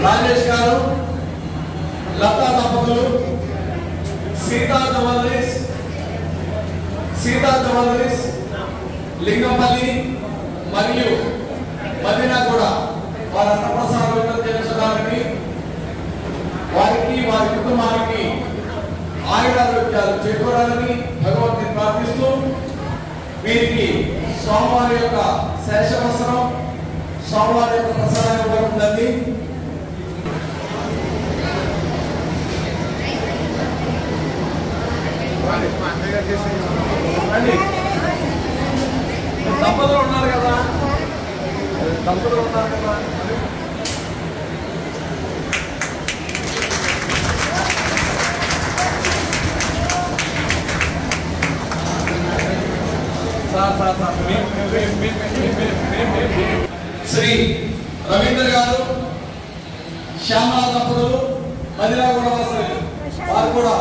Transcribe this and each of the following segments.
రాజేష్ గారు, లతా దంపతులు, సీతా జవల్లరీస్ లింగంపల్లి మరియు మదీనా కూడా వారి అన్నప్రసాదం చేర్చడానికి వారికి వారి కుటుంబానికి ఆయురారోగ్యాలు చేకూరాలని భగవంతుని ప్రార్థిస్తూ వీరికి సోమవారి యొక్క శేషవస్త్రం, సోమవారి యొక్క ప్రసాదం ఇవ్వబడుతుంది. దంపతులు ఉన్నారు కదా, శ్రీ రవీంద్ర గారు, శ్యామల దంపతులు మదిరా కూడా వస్తారు. వారు కూడా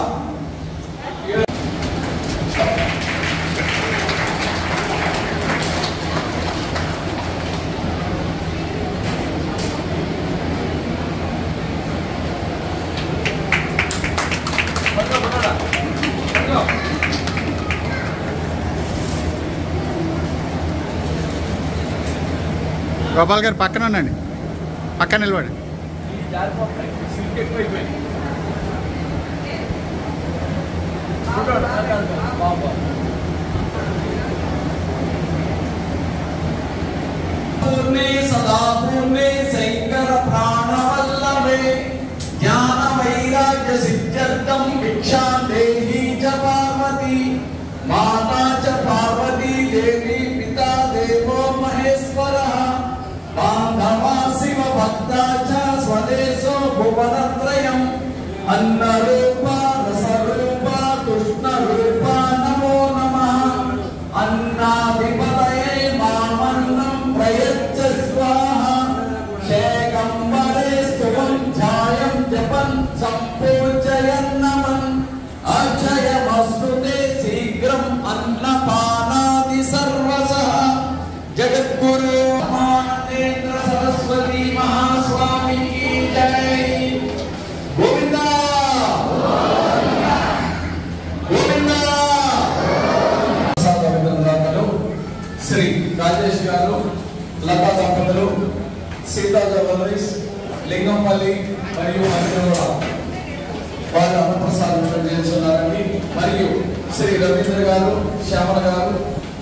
గోపాల్ గారు పక్కన ఉండండి, పక్కన నిలబడి. పూర్ణే సదా పూర్ణే శంకర ప్రాణవల్లభే జ్ఞాన వైరాగ్య సిద్ధ్యర్థం భిక్షాం దేహి చ పార్వతి మాతా చ పార్వతీ దేవి పితా దేవో మహేశ్వరః బాంధవా శివ భక్తా చ స్వదేశో భువనత్రయం అన్నరూప రసరూప కృష్ణరూప నమో నమః అన్నాధిపతయే మామన్నం ప్రయచ్చ స్వాహా శేకంబరే స్తువం ఛాయం జపన్ సంపూజయన్ నమన్ అక్షయమస్తుతే శీఘ్రం అన్నపానాది సర్వసః జగద్గురు ఆనందేంద్ర సరస్వతి మహాస్వామి కీ జై. గోవిందా గోవిందా. శ్రీ రాజేష్ గారు, లతా దంపతులు, సీతా జవల్లరీస్ లింగంపల్లి మరియు మదిరా వారి అన్నప్రసాదం చేస్తున్నారని మరియు శ్రీ రవీంద్ర గారు, శ్యామల గారు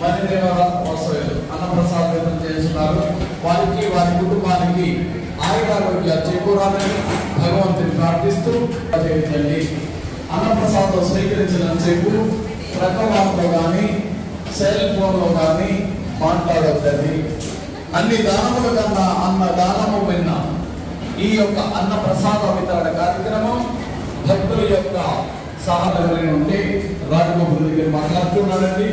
మదీనా వాస్తవ్యులు అన్నప్రసాదం చేస్తున్నారు. వారికి వారి కుటుంబానికి ఆయురారోగ్యాలు చేకూరాలని భగవంతుని ప్రార్థిస్తూ చేయండి. అన్నప్రసాదం స్వీకరించినంతసేపు ప్రకటనలో కానీ సెల్ ఫోన్లో కానీ మాట్లాడొద్దండి. అన్ని దానముల కన్నా అన్న దానము విన్న ఈ యొక్క అన్న ప్రసాద వితరణ కార్యక్రమం భక్తుల యొక్క సహకారం ఉంటే రాజగోపాల్ దగ్గర మాట్లాడుతున్నాడండి.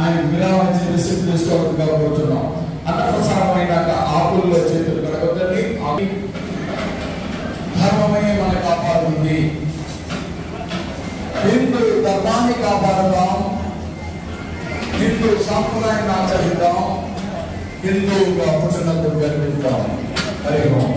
ఆయన విరామం రిసిప్ట్ తీసుకోవద్దుగా కోరుతున్నాం. అన్న ప్రసాదం అయినాక ఆకుల్లో చేతులు కడగొద్దండి. ధర్మమే మన కాపాడుతుంది. హిందూ ధర్మాన్ని కాపాడుదాం, హిందూ సాంప్రదాయాన్ని ఆచరిద్దాం, హిందువుగా పుట్టినందుకు గర్విద్దాం. హరి ఓం.